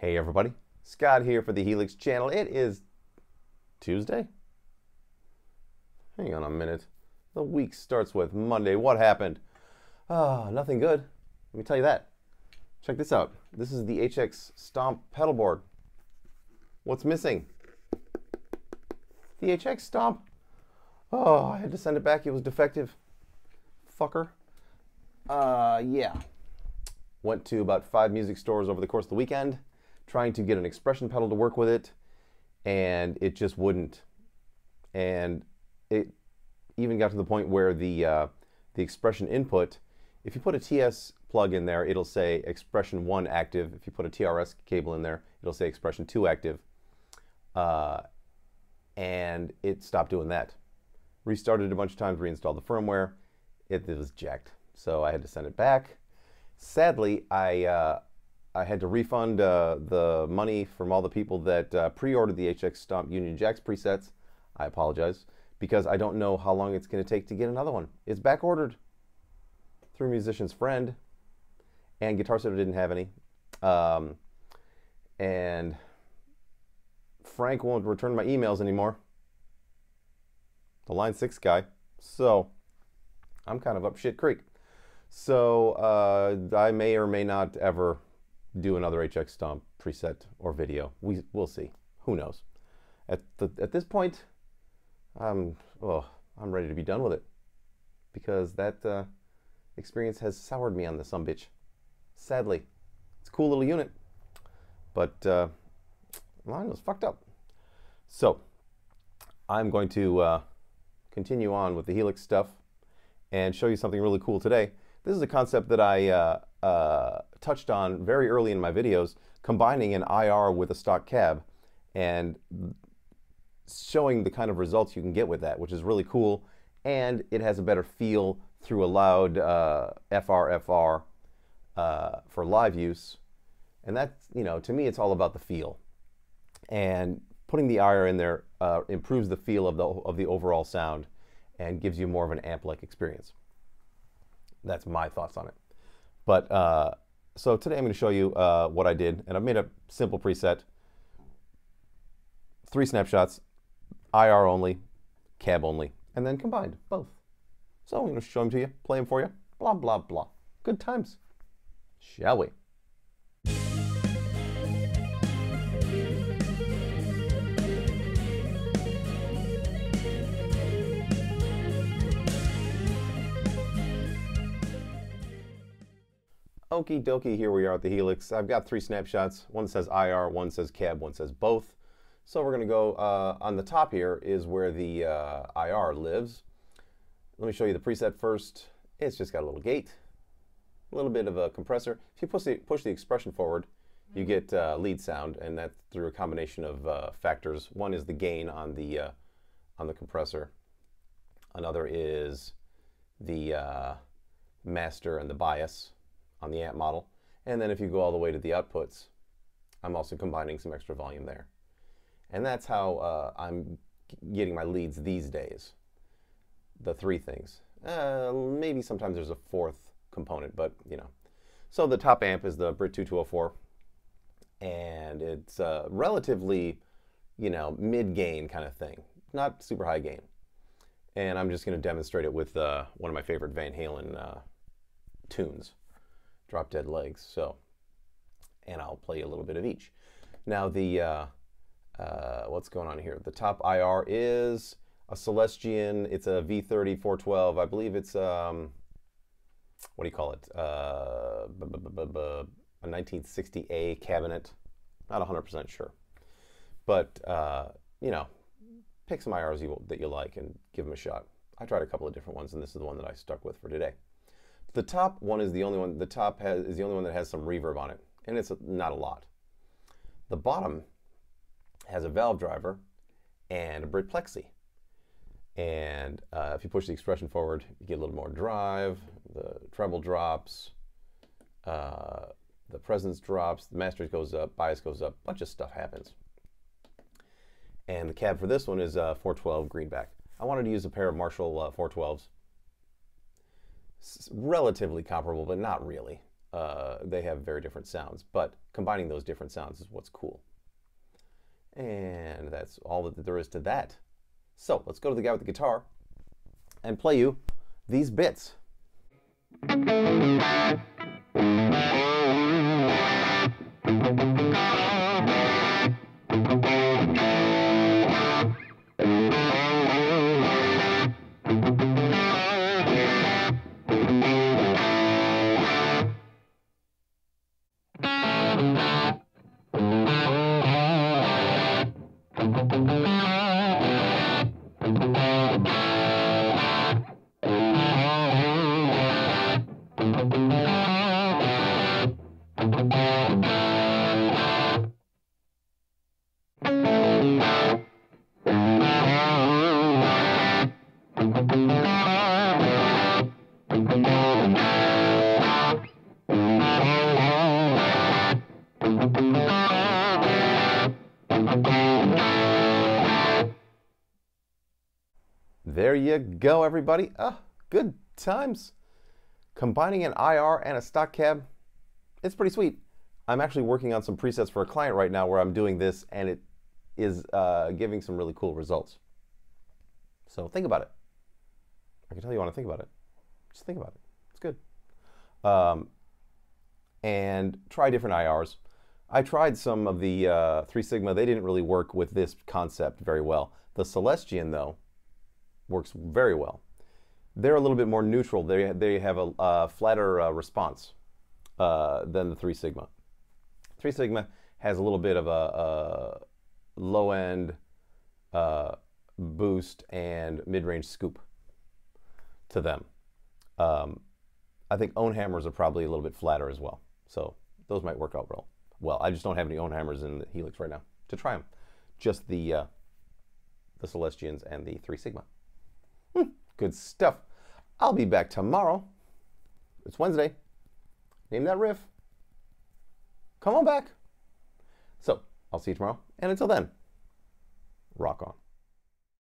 Hey everybody, Scott here for the Helix channel. It is Tuesday? Hang on a minute. The week starts with Monday. What happened? Nothing good. Let me tell you that. Check this out. This is the HX Stomp pedal board. What's missing? The HX Stomp. Oh, I had to send it back. It was defective. Fucker. Yeah. Went to about 5 music stores over the course of the weekend, trying to get an expression pedal to work with it, and it just wouldn't. And it even got to the point where the expression input, if you put a TS plug in there, it'll say expression 1 active. If you put a TRS cable in there, it'll say expression 2 active. And it stopped doing that. Restarted a bunch of times, reinstalled the firmware. It was jacked. So I had to send it back. Sadly, I had to refund the money from all the people that pre-ordered the HX Stomp Union Jacks presets. I apologize, because I don't know how long it's going to take to get another one. It's back ordered through Musician's Friend, and Guitar Center didn't have any. And Frank won't return my emails anymore, the Line 6 guy. So I'm kind of up shit creek. So I may or may not ever do another HX Stomp preset or video. We'll see. Who knows? At this point, I'm ready to be done with it, because that experience has soured me on the sumbitch. Sadly, it's a cool little unit, but mine was fucked up. So I'm going to continue on with the Helix stuff and show you something really cool today. This is a concept that I touched on very early in my videos, combining an IR with a stock cab and showing the kind of results you can get with that, which is really cool. And it has a better feel through a loud FR for live use. And that's, to me, it's all about the feel. And putting the IR in there improves the feel of the overall sound and gives you more of an amp-like experience. That's my thoughts on it. But so today I'm going to show you what I did, and I've made a simple preset. 3 snapshots, IR only, cab only, and then combined, both. So I'm going to show them to you, play them for you, blah, blah, blah. Good times. Shall we? Okie dokie, here we are at the Helix. I've got 3 snapshots. One says IR, one says cab, one says both. So we're going to go on the top here is where the IR lives. Let me show you the preset first. It's just got a little gate, a little bit of a compressor. If you push the expression forward, you get lead sound, and that's through a combination of factors. One is the gain on the compressor. Another is the master and the bias on the amp model. And then if you go all the way to the outputs, I'm also combining some extra volume there. And that's how I'm getting my leads these days. The 3 things. Maybe sometimes there's a 4th component, but So the top amp is the Brit 2204, and it's relatively, mid-gain kind of thing. Not super high gain. And I'm just going to demonstrate it with one of my favorite Van Halen tunes, Drop Dead Legs. So, and I'll play a little bit of each. Now the what's going on here? The top IR is a Celestian. It's a V30 412. I believe it's what do you call it? A 1960A cabinet. Not 100% sure, but pick some IRs that you like and give them a shot. I tried a couple of different ones, and this is the one that I stuck with for today. The top one is the only one. The top is the only one that has some reverb on it, and it's not a lot. The bottom has a valve driver and a Brit plexi, and if you push the expression forward, you get a little more drive. The treble drops, the presence drops, the master goes up, bias goes up, a bunch of stuff happens. And the cab for this one is 412 greenback. I wanted to use a pair of Marshall 412s. Relatively comparable, but not really. they have very different sounds, but combining those different sounds is what's cool. And that's all that there is to that. So let's go to the guy with the guitar and play you these bits. There you go, everybody. Good times. Combining an IR and a stock cab, it's pretty sweet. I'm actually working on some presets for a client right now where I'm doing this, and it is giving some really cool results. So think about it. I can tell you want to think about it. Just think about it. It's good. And try different IRs. I tried some of the 3 Sigma. They didn't really work with this concept very well. The Celestian, though, works very well. They're a little bit more neutral. They have a flatter response than the 3 Sigma. 3 Sigma has a little bit of a low-end boost and mid-range scoop to them. I think own hammers are probably a little bit flatter as well. So those might work out real well. I just don't have any own hammers in the Helix right now to try them. Just the Celestians and the 3 Sigma. Good stuff. I'll be back tomorrow. It's Wednesday. Name that riff. Come on back. So I'll see you tomorrow. And until then, rock on.